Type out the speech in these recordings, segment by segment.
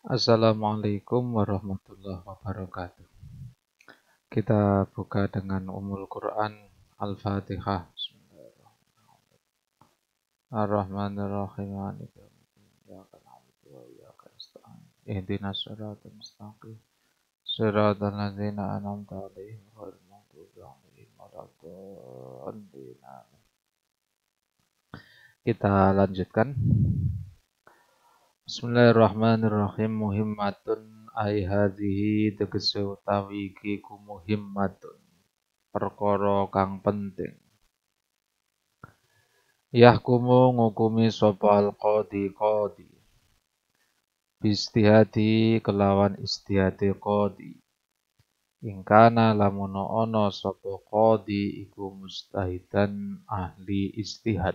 Assalamualaikum warahmatullahi wabarakatuh. Kita buka dengan Ummul Quran Al-Fatihah. Bismillahirrahmanirrahim. Maliki yaumiddin. Iyyaka na'budu wa iyyaka nasta'in. Ihdinas siratal mustaqim. Siratal ladzina an'amta 'alaihim ghairil maghdubi 'alaihim waladdallin. Kita lanjutkan. Bismillahirrahmanirrahim. Muhimmatun ai hadhihi tegese utawi iki ku muhimmatun perkara kang penting. Yahkumu ngukumi sapa al-qadi bistihadi kelawan istihadi qadi. Ingkana lamun ana sapa qadi iku mustahidan ahli istihad.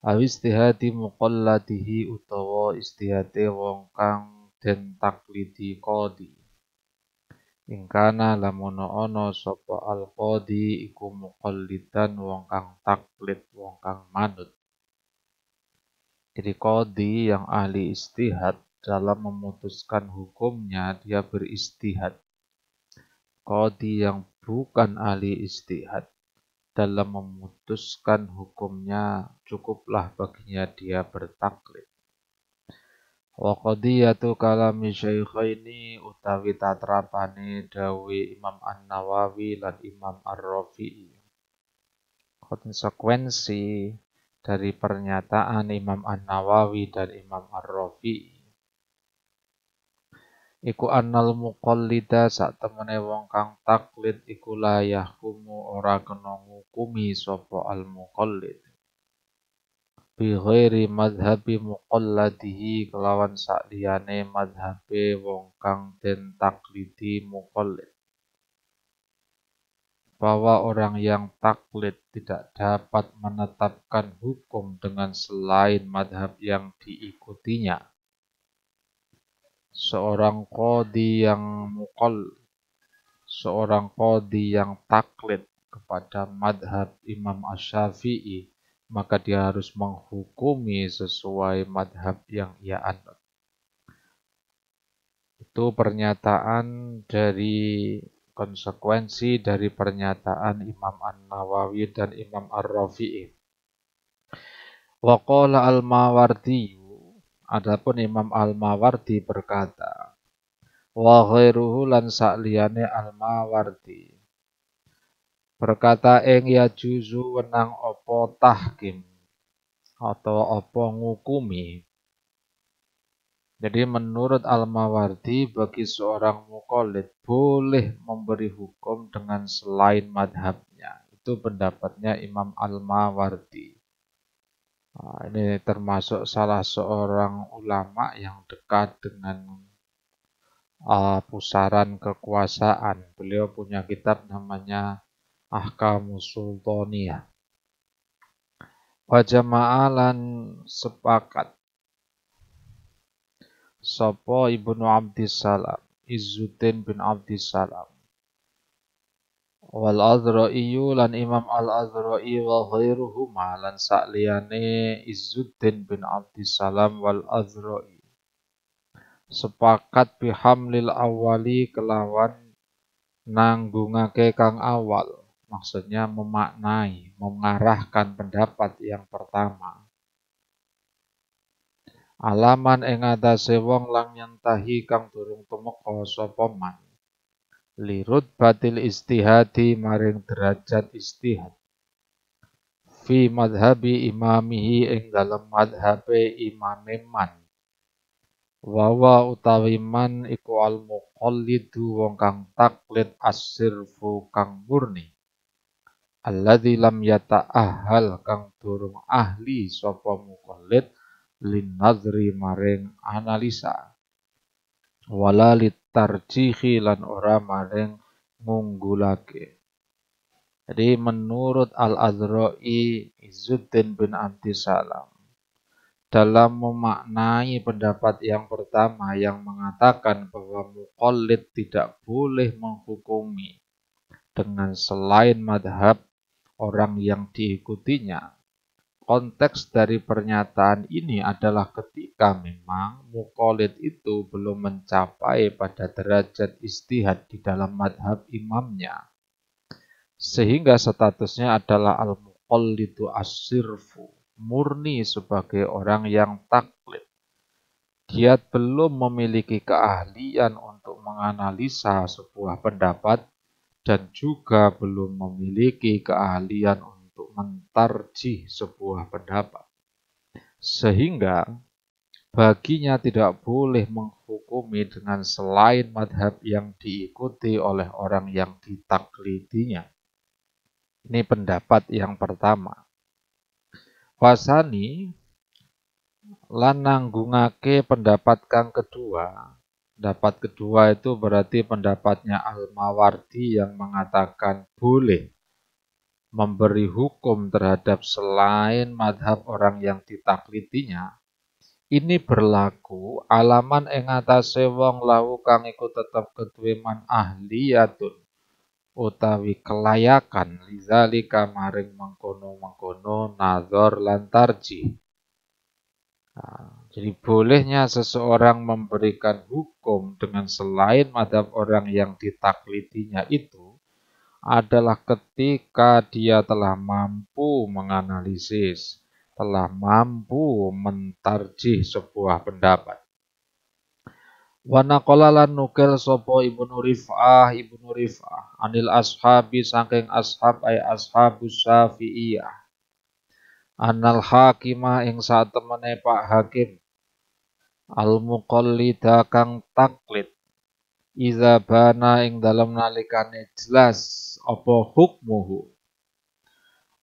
Awistihadi muqalladihi utawa istihade wong kang den taklidi qadi. Ingkana lamun ana sapa al-qadi iku muqallidan wong kang taklid, wong kang manut. Jadi qadi yang ahli istihad dalam memutuskan hukumnya dia beristihad. Qadi yang bukan ahli istihad dalam memutuskan hukumnya cukuplah baginya dia bertaklid. Wa qadiyatu kalami syaikhaini utawi tatrapane dawe Imam An-Nawawi lan Imam Ar-Rafi'i. Konsekuensi dari pernyataan Imam An-Nawawi dan Imam Ar-Rafi'i iku annal muqallida sak temene wong kang taklid iku la yahkumu ora kena ngukumi sapa al-muqallid bi ghairi madhabi muqalladihi kelawan sakliyane madhabe wong kang den taklidi muqallid. Bahwa orang yang taklid tidak dapat menetapkan hukum dengan selain madhab yang diikutinya. Seorang qadi yang taklid kepada madhab Imam Asy-Syafi'i, maka dia harus menghukumi sesuai madhab yang ia anut. Itu konsekuensi dari pernyataan Imam An-Nawawi dan Imam Ar-Rafi'i. Wa qala al-Mawardi, adapun Imam al-Mawardi berkata, wa ghairuhu lan sakliyane al-Mawardi berkata ing ya juzu wenang apa tahkim atau apa ngukumi. Jadi menurut Al-Mawardi bagi seorang muqallid boleh memberi hukum dengan selain madhabnya. Itu pendapatnya Imam Al-Mawardi. Nah, ini termasuk salah seorang ulama yang dekat dengan pusaran kekuasaan. Beliau punya kitab namanya Ahkamus Sultaniyah. Wa jama'alan sepakat sapa Ibnu Abdissalam, Izzuddin bin Abdissalam. Wal Azra'i lan Imam Al-Azra'i wa ghairuhuma lan sakliyane Izzuddin bin Abdissalam wal Azra'i. Sepakat bihamlil awali kelawan nanggungake kang awal. Maksudnya memaknai, mengarahkan pendapat yang pertama. Alaman ing atase wong lang nyentahi kang durung tumeka sapa man. Lirut batil istihadi maring derajat istihad. Fi madhabi imamihi ing dalem madhabe imame man. Wawa utawi man iku al muqallidu wong kang taklid asirfu kang murni. Alladzi lam yata'ahhal kang durung ahli sapa muqallid lin nazri maring analisa. Wala litarjihi lan ora maring ngunggulake. Jadi menurut Al-Azra'i Izzuddin bin Abdissalam dalam memaknai pendapat yang pertama yang mengatakan bahwa muqallid tidak boleh menghukumi dengan selain madhab orang yang diikutinya. konteks dari pernyataan ini adalah ketika memang muqallid itu belum mencapai pada derajat ijtihad di dalam madhab imamnya. Sehingga statusnya adalah al-muqallidu as-sirfu, murni sebagai orang yang taklid. Dia belum memiliki keahlian untuk menganalisa sebuah pendapat dan juga belum memiliki keahlian untuk mentarjih sebuah pendapat. Sehingga baginya tidak boleh menghukumi dengan selain madhab yang diikuti oleh orang yang ditaklidinya. Ini pendapat yang pertama. Wasani lan nanggungake pendapat kang kedua. Pendapat kedua itu berarti pendapatnya Al-Mawardi yang mengatakan boleh memberi hukum terhadap selain madhab orang yang ditaklidinya. Ini berlaku alaman ing atase wong lahu kang iku tetep keduwe man ahliyatun utawi kelayakan lizalika maring mengkono-mengkono nazar lan tarjih. Jadi bolehnya seseorang memberikan hukum dengan selain madhab orang yang ditaklidinya itu adalah ketika dia telah mampu menganalisis, telah mampu mentarjih sebuah pendapat. Wa naqala lan nukil sapa Ibnu Rif'ah anil ashabi saking ashab ay ashabus Syafi'iyah anal hakimah ing satemene Pak Hakim al muqallida kang taklid iza bana ing dalem nalikane jelas apa hukmuhu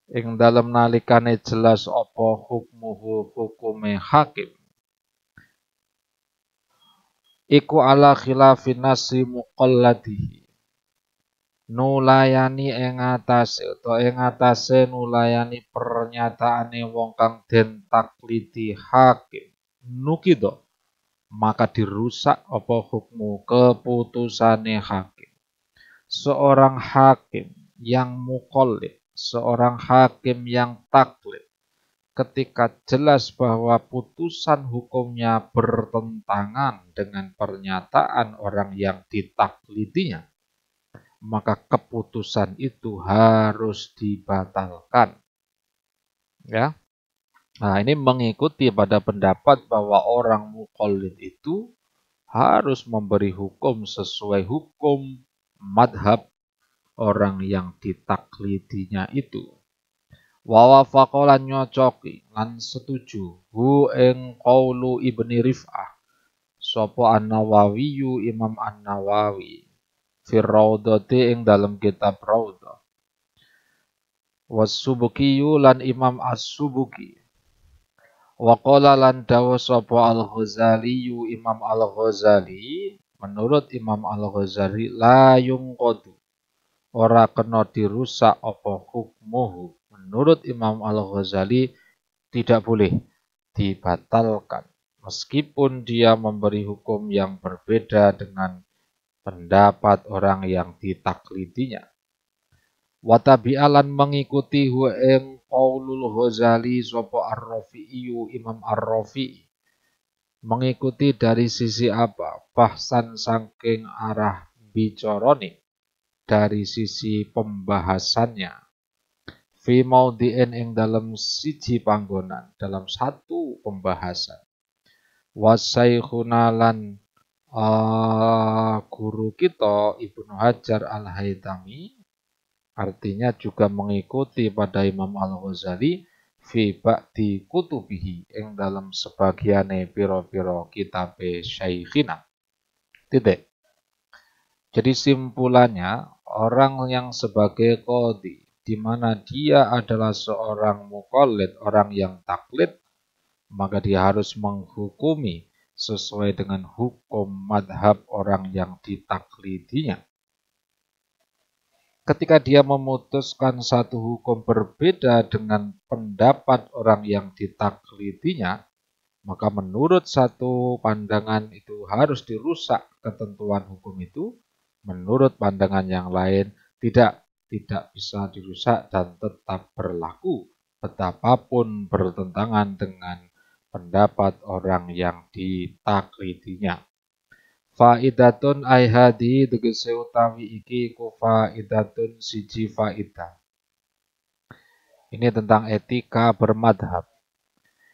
ing dalem nalikane jelas apa hukmuhu hukume hakim iku ala khilafin nasi muqalladihi nulayani ing atase nulayani pernyataane wong kang den taklidi hakim nukido maka dirusak apa hukmu keputusane hakim. Seorang hakim yang muqallid, seorang hakim yang taklid ketika jelas bahwa putusan hukumnya bertentangan dengan pernyataan orang yang ditaklidinya, maka keputusan itu harus dibatalkan. Ya. Nah, ini mengikuti pada pendapat bahwa orang muqallid itu harus memberi hukum sesuai hukum madhab orang yang ditaklidinya itu. Wa wafaqa lan nyocoki lan setuju hu ing qaulu Ibni Rif'ah sapa An-Nawawi Imam An-Nawawi fi Raudhati ing dalam kitab Raudhah. Was-Subuki lan Imam As-Subuki. Wa qala lan dawu sapa Al-Ghazali Imam Al-Ghazali menurut Imam Al-Ghazali la yungqadu ora kena dirusak apa hukmuhu. Menurut Imam Al-Ghazali tidak boleh dibatalkan meskipun dia memberi hukum yang berbeda dengan pendapat orang yang ditaklidinya. Wa tabi'alan mengikuti hu ing qaulul Ghazali sapa Ar-Rafi'i Imam Ar-Rafi'i. Mengikuti dari sisi apa? Bahsan saking arah bicarane, dari sisi pembahasannya. Fi maudhi'in ing dalam siji panggonan, dalam satu pembahasan. Wasaikhuna lan guru kita Ibnu Hajar Al-Haytami artinya juga mengikuti pada Imam Al-Ghazali fi ba'di kutubihi ing dalam sebagiane pira-pira kitab Syekhina. Titik. Jadi simpulannya orang yang sebagai qadhi di mana dia adalah seorang muqallid, orang yang taklid, maka dia harus menghukumi sesuai dengan hukum madhab orang yang ditaklidinya. Ketika dia memutuskan satu hukum berbeda dengan pendapat orang yang ditaklidinya, maka menurut satu pandangan itu harus dirusak ketentuan hukum itu, menurut pandangan yang lain tidak bisa dirusak dan tetap berlaku betapapun bertentangan dengan pendapat orang yang ditaklidinya. Faidatun ai hadi tegese utawi iki ku faidatun siji faidah. Ini tentang etika bermadhab.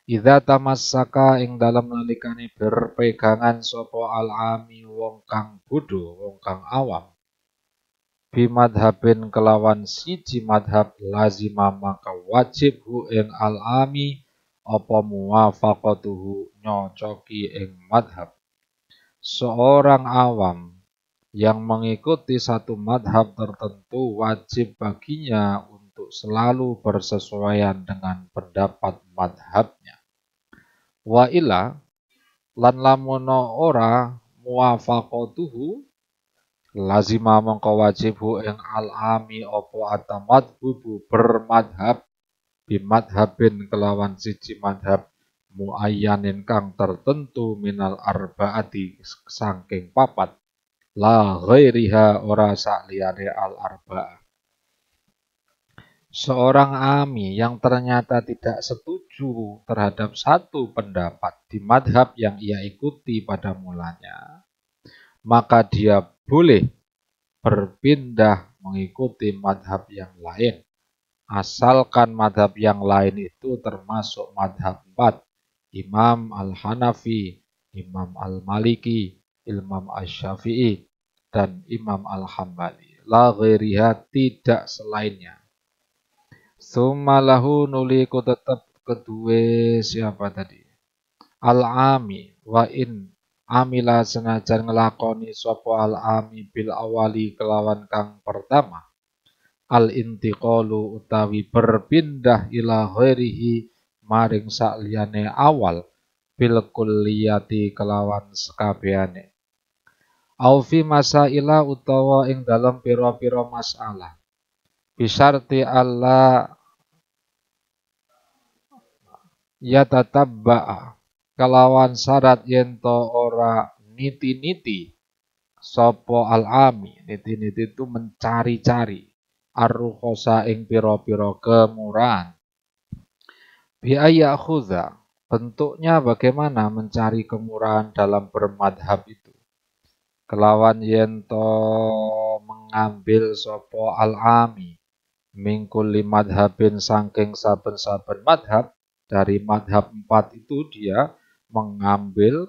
Idza tamassaka ing dalam nalikane berpegangan sapa alami wong kang bodho, wong kang awam. Bimadhabin kelawan siji madhab lazima maka wajib hu ing alami apa muwafaqatuhu nyocoki ing madhab. Seorang awam yang mengikuti satu madhab tertentu wajib baginya untuk selalu bersesuaian dengan pendapat madhabnya. Wa ila lan lamuno ora muwafaqatuhu lazima mongko wajib hu ing alami apa atamadhubu bermadhab bimadhabin kelawan siji madhab muayyanin kang tertentu minal arbaati saking papat la ghairiha ora sakliyane al arba'ah. Seorang ami yang ternyata tidak setuju terhadap satu pendapat di madhab yang ia ikuti pada mulanya, maka dia boleh berpindah mengikuti madhab yang lain. Asalkan madhab yang lain itu termasuk madhab 4, Imam Al-Hanafi, Imam Al-Maliki, Imam Al-Syafi'i, dan Imam Al-Hambali. La ghairiha tidak selainnya. Summalahu nuliku tetap kedua siapa tadi? Al-ami wa in amila senajan ngelakoni sopo al-ami bil awali kelawan kang pertama. Al-intiqalu utawi berpindah ila ghairihi maring sakliyane awal bil kulliyati kelawan sekabehane. Au fi masaila utawa ing dalam pira-pira masalah. Bisyarti Allah yatatabba'a kelawan syarat yento ora niti-niti sapa al-ami. Niti-niti itu mencari-cari ar-rukhosa ing pira-pira kemurahan. Bi ayakhudha bentuknya bagaimana mencari kemurahan dalam bermadhab itu. Kelawan yento mengambil sapa al-ami mingkuli madhabin saking saben-saben madhab. Dari madhab 4 itu dia mengambil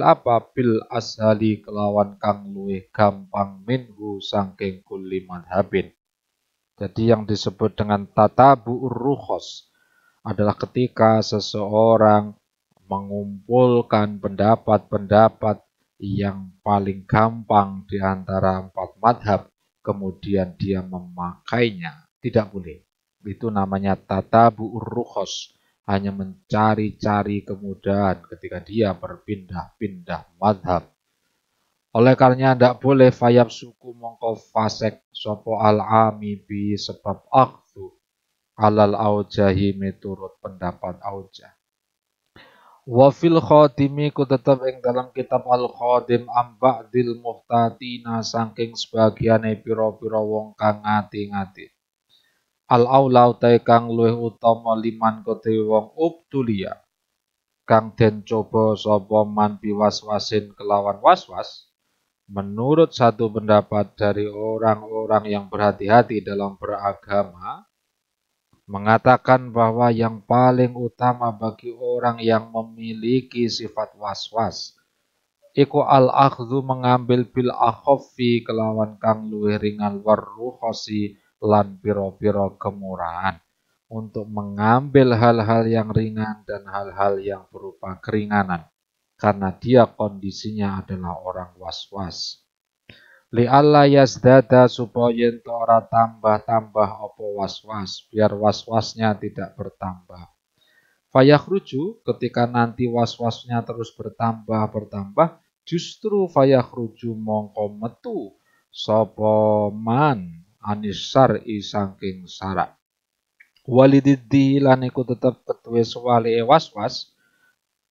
apa? Bil ashali kelawan kang luwih gampang minhu saking kulli madhabin. Jadi yang disebut dengan tatabu'ur rukhos adalah ketika seseorang mengumpulkan pendapat-pendapat yang paling gampang di antara 4 madhab, kemudian dia memakainya. Tidak boleh. Itu namanya tatabu'ur rukhos. Hanya mencari-cari kemudahan ketika dia berpindah-pindah madhab. Oleh karenanya tidak boleh fayab suku mongko fasek sopo al-ami bi sebab akhdhu alal aujahi miturut pendapat aujah. Wa fil khadimi ku tetap ing dalam kitab al-khadim amba'dil muhtatina saking sebagiane pira-pira wong kang ngati-ngati. Al-aula utai kang luwih utama liman kote wong ubtulia kang den coba sapa man biwaswasin kelawan waswas. Menurut satu pendapat dari orang-orang yang berhati-hati dalam beragama, mengatakan bahwa yang paling utama bagi orang yang memiliki sifat was-was, iku al-akhdhu mengambil bil akhaffi kelawan kang luwih ringan warruhosi lan piro-piro kemurahan, untuk mengambil hal-hal yang ringan dan hal-hal yang berupa keringanan. Karena dia kondisinya adalah orang was-was. Li'alla yasdada supaya ento ora tambah-tambah apa was-was, biar was-wasnya tidak bertambah. Fayakhruju ketika nanti was-wasnya terus bertambah, justru fayakhruju mongko metu sapa man anis syar'i saking syarak. Walididdi lan iku tetep ketuwe suwali was-was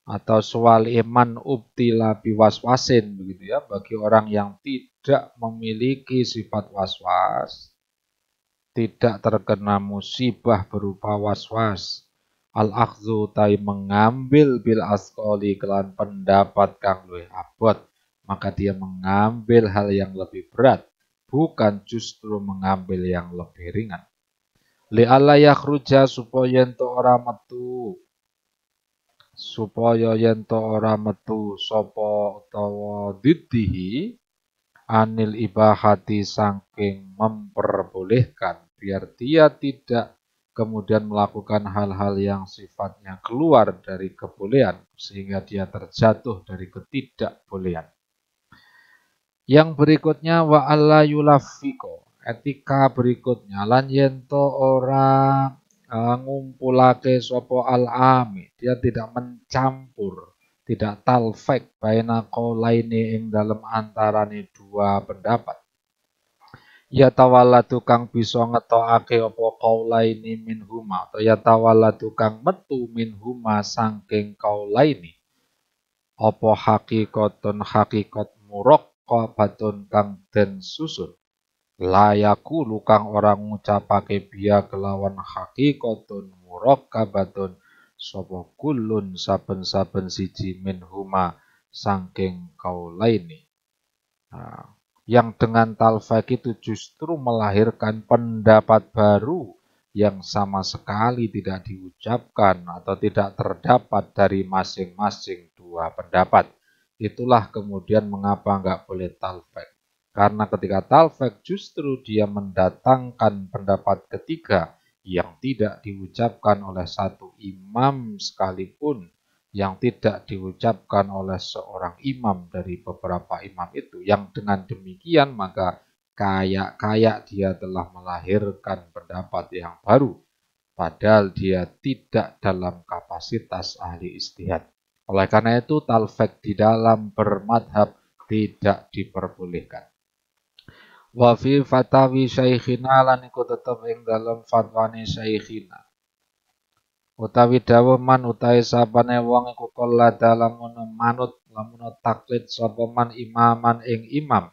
atau suwal iman ubtila biwaswasin begitu ya, bagi orang yang tidak memiliki sifat waswas tidak terkena musibah berupa was-was. Al-akhdhu tai mengambil bil asqali kelan pendapat kang luwih abot, maka dia mengambil hal yang lebih berat, bukan justru mengambil yang lebih ringan. Li alla yakhruja supaya ento ora metu, sapa utawa diddihi anil ibahati saking memperbolehkan, biar dia tidak kemudian melakukan hal-hal yang sifatnya keluar dari kebolehan sehingga dia terjatuh dari ketidakbolehan. Yang berikutnya wa alla yulafiko, etika berikutnya lan yento ora ngumpulake sapa al-ami, dia tidak mencampur, tidak talfek baina qaulaini ing dalem antarane dua pendapat. Ya tawalladu kang bisa ngetokake apa qaulaini minhuma, atau ya tawalladu kang metu minhuma saking qaulaini apa hakikat muraqqabatun kang den susun. Layaku lukang orang ngucapake biya kelawan hakikatun murakkabatun sapa kullun saben-saben siji minhuma saking kaulaini. Nah, yang dengan talfaq itu justru melahirkan pendapat baru yang sama sekali tidak diucapkan atau tidak terdapat dari masing-masing dua pendapat. Itulah kemudian mengapa nggak boleh talfaq. Karena ketika talfaq justru dia mendatangkan pendapat ketiga yang tidak diucapkan oleh satu imam sekalipun, yang tidak diucapkan oleh seorang imam dari beberapa imam itu. Yang dengan demikian maka kayak dia telah melahirkan pendapat yang baru, padahal dia tidak dalam kapasitas ahli ijtihad. Oleh karena itu talfaq di dalam bermadhab tidak diperbolehkan. Wa fi fatawi syaikhina lan iku tetep ing dalam fatwane syaikhina. Utawi dawuh man utawi sapane wong iku kala dalam manut lamun taklid sapa man imaman ing imam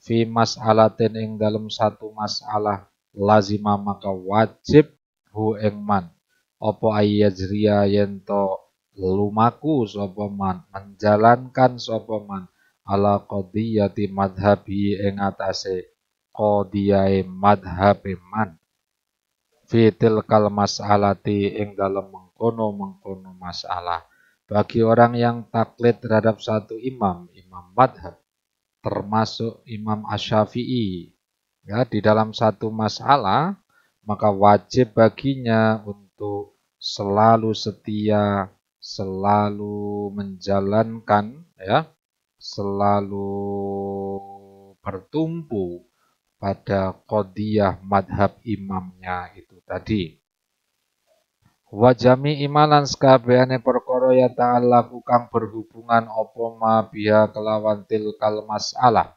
fi mas'alatin ing dalam satu masalah lazima maka wajib hu ing man apa ayyajriya yento lumaku sapa man menjalankan sapa man ala qadiyati madhabi ing atase qadiyae madhabe man fitil kal mas'alati ing dalam mengkono masalah. Bagi orang yang taklid terhadap satu imam madhab, termasuk Imam Asy-Syafi'i, ya, di dalam satu masalah, maka wajib baginya untuk selalu setia, selalu menjalankan, ya, selalu bertumpu pada qadiyah madhab imamnya itu tadi. Wajami imalan sekabehane perkara ya ta'ala kang berhubungan apa ma biha kelawan tilkal masalah.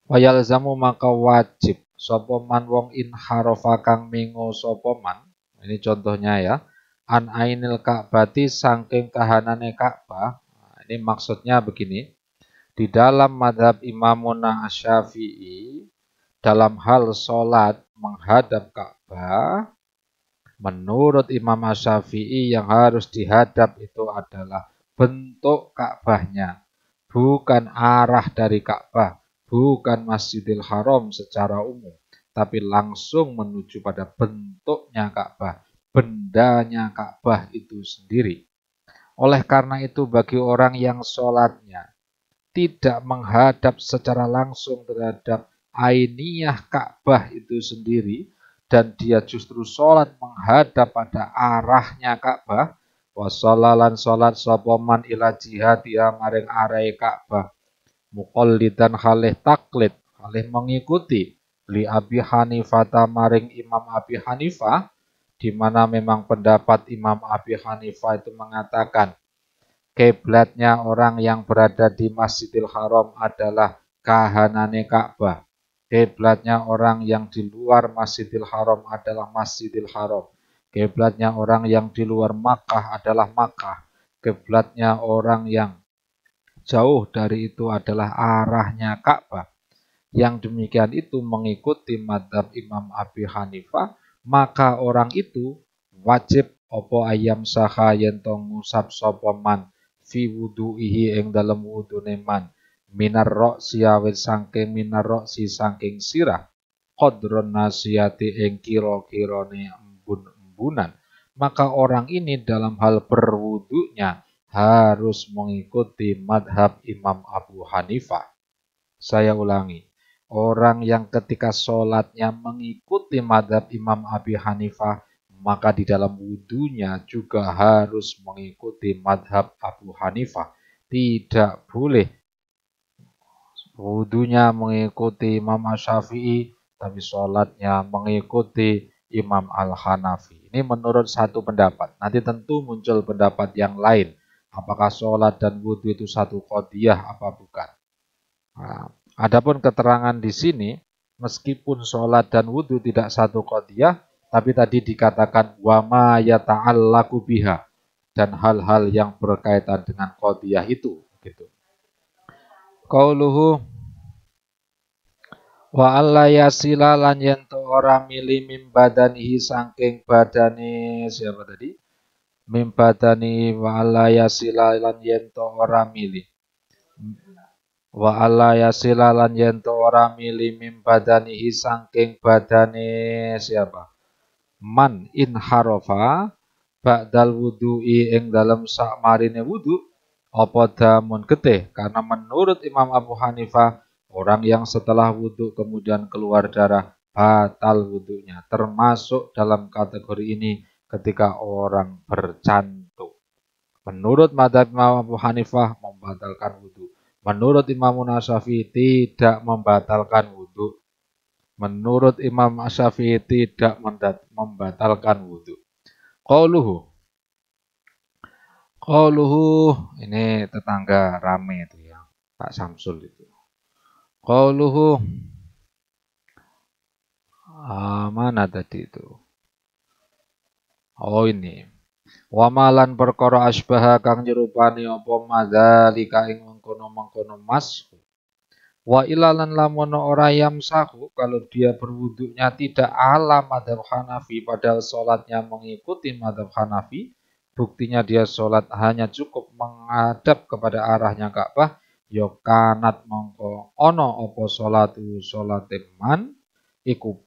Wayal zamu maka wajib sapa man wong in harofa kang mingo sapa man. Ini contohnya ya. An ainil Ka'bati saking kahanane Ka'bah. Nah, ini maksudnya begini. Di dalam madhab Imamuna Asy-Syafi'i dalam hal sholat menghadap Ka'bah, menurut Imam Asy-Syafi'i yang harus dihadap itu adalah bentuk Ka'bahnya, bukan arah dari Ka'bah, bukan Masjidil Haram secara umum, tapi langsung menuju pada bentuknya Ka'bah, bendanya Ka'bah itu sendiri. Oleh karena itu bagi orang yang sholatnya tidak menghadap secara langsung terhadap ainiyah Ka'bah itu sendiri, dan dia justru sholat menghadap pada arahnya Ka'bah, wasolalan sholat sopoman ila jihadiyah maring arai Ka'bah, muqallidan halih taklid, halih mengikuti, li Abi Hanifah maring Imam Abi Hanifah, di mana memang pendapat Imam Abi Hanifah itu mengatakan, kiblatnya orang yang berada di Masjidil Haram adalah kahanane Ka'bah. Kiblatnya orang yang di luar Masjidil Haram adalah Masjidil Haram. Kiblatnya orang yang di luar Makkah adalah Makkah. Kiblatnya orang yang jauh dari itu adalah arahnya Ka'bah. yang demikian itu mengikuti madzhab Imam Abi Hanifah, maka orang itu wajib opo ayam saha yen to ngusap sapa man fi wudu'ihi ing dalem wudune man minar roksi awit saking minar roksi saking sirah qadron nasiyati ing kira-kirane embun-embunan, maka orang ini dalam hal berwudunya harus mengikuti madhab Imam Abu Hanifah. Saya ulangi, orang yang ketika sholatnya mengikuti madhab Imam Abi Hanifah, maka di dalam wudunya juga harus mengikuti madhab Abu Hanifah. Tidak boleh wudunya mengikuti Imam Syafi'i, tapi sholatnya mengikuti Imam Al-Hanafi. Ini menurut satu pendapat. Nanti tentu muncul pendapat yang lain. Apakah sholat dan wudu itu satu qadiyah apa bukan? Nah, adapun keterangan di sini, meskipun sholat dan wudu tidak satu qadiyah, tapi tadi dikatakan wama yata'allaku biha dan hal-hal yang berkaitan dengan qadiyah itu. Gitu. Qauluhu wa alla yasila lan yen to ora mili mim badanihi saking badane siapa tadi? Mim badani wa alla yasila lan yen to ora mili. Wa alla yasila lan yen to ora mili mim badanihi saking badane siapa? Man in harofa ba'dal wudu'i ing dalem sakmarine wudu apa damun getih, karena menurut Imam Abu Hanifah orang yang setelah wudhu kemudian keluar darah batal wudhunya, termasuk dalam kategori ini ketika orang bercantuk. Menurut madhab Imam Abu Hanifah membatalkan wudhu. Menurut Imam Syafi'i tidak membatalkan wudhu. Menurut Imam Syafi'i tidak membatalkan wudhu. Qauluhu ini tetangga rame itu ya, Pak Samsul itu. Qauluhu mana tadi itu? Oh ini. Wa malan perkara asbaha kang nyerupani apa madzalika ing mengkono-mengkono mashu. Wa ilalan lamun ora yamsahu, kalau dia berwuduknya tidak ala madzhab Hanafi padahal salatnya mengikuti madzhab Hanafi, buktinya dia salat hanya cukup menghadap kepada arahnya Ka'bah, ya kanat mongko ana apa salatu salate man iku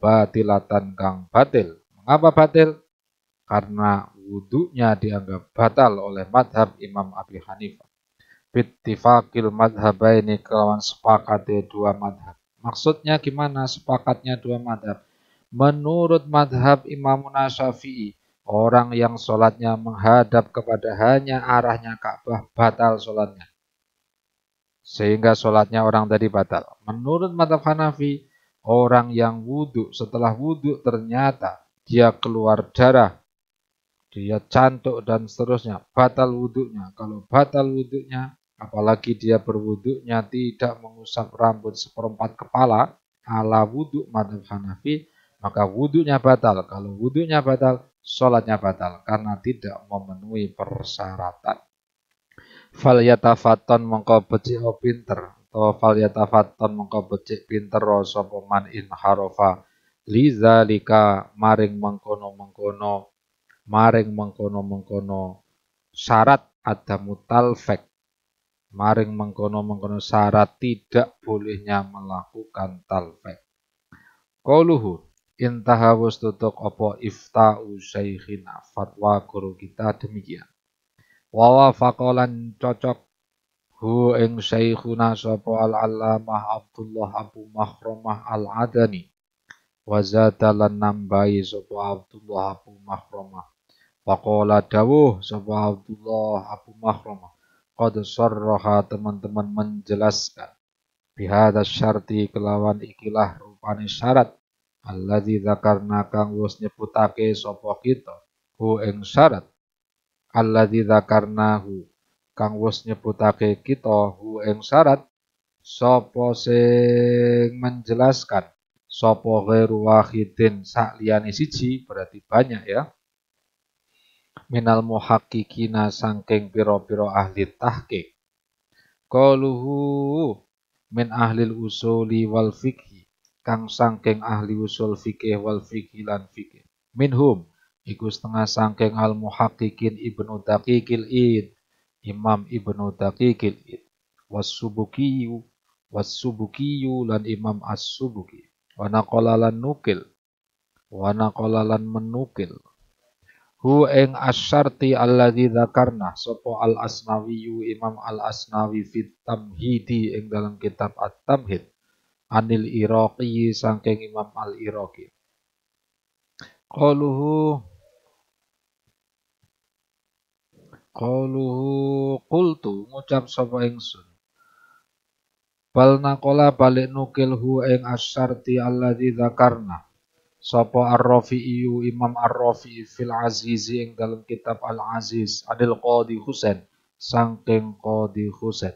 batilatan kang batil. Mengapa batil? Karena wuduknya dianggap batal oleh madhab Imam Abi Hanifah. Bittifaqil madhabaini kelawan sepakatnya dua madhab. Maksudnya gimana sepakatnya dua madhab? Menurut madhab Imam Syafi'i, orang yang sholatnya menghadap kepada hanya arahnya Ka'bah batal sholatnya. Sehingga sholatnya orang tadi batal. Menurut madhab Hanafi, orang yang wudhu setelah wudhu ternyata dia keluar darah, dia cantuk dan seterusnya, batal wudhunya. Kalau batal wudhunya, apalagi dia berwudhunya tidak mengusap rambut seperempat kepala ala wudhu madhab Hanafi, maka wudhunya batal. Kalau wudhunya batal, sholatnya batal karena tidak memenuhi persyaratan. Fal yatafaton mengko becik pinter, atau fal yatafaton mengko becik pinter sapa man in harofa lizalika maring mengkono syarat ada mutalfek, maring mengkono syarat tidak bolehnya melakukan talfek. Qauluhu intaha wis tutuk apa ifta'u syaikhina, fatwa guru kita demikian. Wa wafaqalan cocok hu ing syaikhuna sapa al-allamah Abdullah Abu Makhramah al-Adani wa zadalan nambahi sapa Abdullah Abu Makhramah. Faqala dawuh sapa Abdullah Abu Makhramah, qad sarraha teman-teman menjelaskan bihadza syarti kelawan ikilah rupane syarat alladzi dzakarna kang wis nyebutake sapa kita hu ing syarat alladzi dzakarnahu kang wis nyebutake kita hu ing syarat sapa sing menjelaskan sapa ghairu wahidin sak liyane siji berarti banyak ya. Minal muhakkikina sangking piro-piro ahli tahqiq. Qaluhu min ahlil usuli wal fikhi kang sangking ahli usul fikih wal fikhi lan fikih minhum iku setengah sangking al muhaqqiqin Ibnu Daqiqil Id Imam Ibnu Daqiqil Id was-Subukiyu lan Imam As-Subuki wa naqala lan menukil hu ing asyarti alladzi dzakarna sapa al asnawiyu Imam al asnawi fit tamhidi ing dalam kitab at-tamhid anil iraqi saking Imam al iraqi qaluhu qultu ngucap sapa ingsun bal naqala balik nukil hu ing asyarti alladzi dzakarna sapa ar-Rafi'i Imam ar-Rafi'i fil Aziz ing dalam kitab Al-Aziz Adil Qadi Husain saking Qadi Husain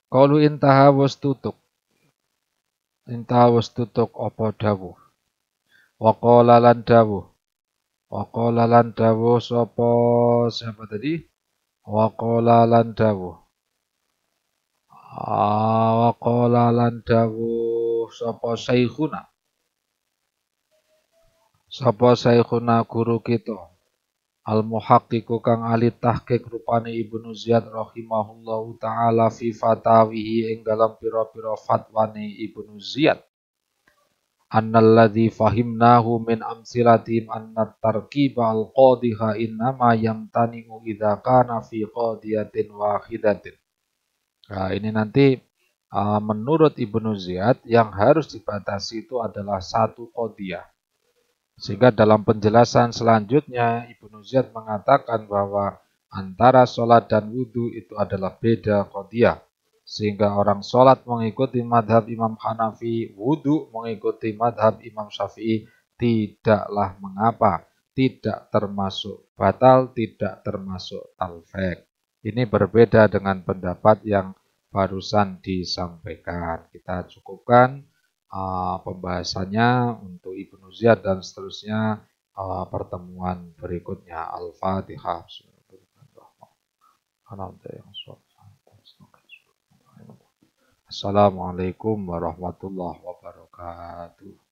qalu intaha wis tutuk apa dawuh wa qala lan dawuh sapa siapa tadi wa qala lan dawuh sapa saikhuna guru kita al-muhaqqiqu kang ahli tahqiq rupane Ibnu Ziyad rahimahullahu taala fi fatawihi ing dalam pira-pira fatwane Ibnu Ziyad annalladzi fahimnahu min amsilatihim anna tarkiba al-qadiha innama yamtani'u idza kana fi qadiyatin wahidatin. Nah, ini nanti menurut Ibnu Ziyad yang harus dibatasi itu adalah satu qadiyah. Sehingga dalam penjelasan selanjutnya Ibnu Ziyad mengatakan bahwa antara sholat dan wudhu itu adalah beda qadiyah. Sehingga orang sholat mengikuti madhab Imam Hanafi, wudhu mengikuti madhab Imam Syafi'i tidaklah mengapa. Tidak termasuk batal, tidak termasuk talfek. Ini berbeda dengan pendapat yang barusan disampaikan. Kita cukupkan pembahasannya untuk Ibnu Ziyad dan seterusnya pertemuan berikutnya. Al-Fatihah. Assalamualaikum warahmatullahi wabarakatuh.